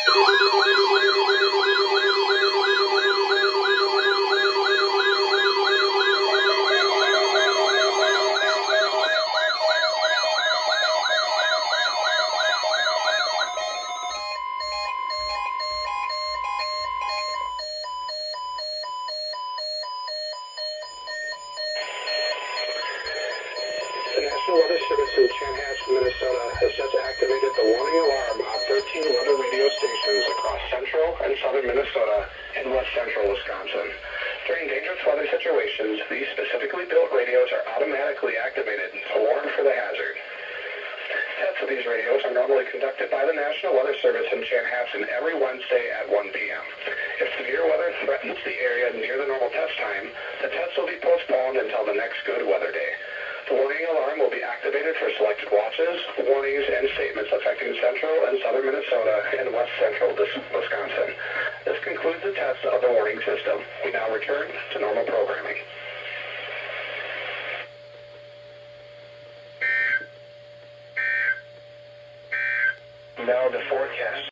The National Weather Service in Chanhassen, Minnesota has just activated the warning alarm on 13 weather radio stations across central and southern Minnesota and west central Wisconsin. During dangerous weather situations, these specifically built radios are automatically activated to warn for the hazard. Tests of these radios are normally conducted by the National Weather Service in Chanhassen every Wednesday at 1 p.m. If severe weather threatens the area near the normal test time, the tests will be postponed until the next good weather day. The warning alarm will be activated for selected watches, warnings, and statements affecting central and southern Minnesota and west central Wisconsin. This concludes the test of the warning system. We now return to normal programming. Now the forecast.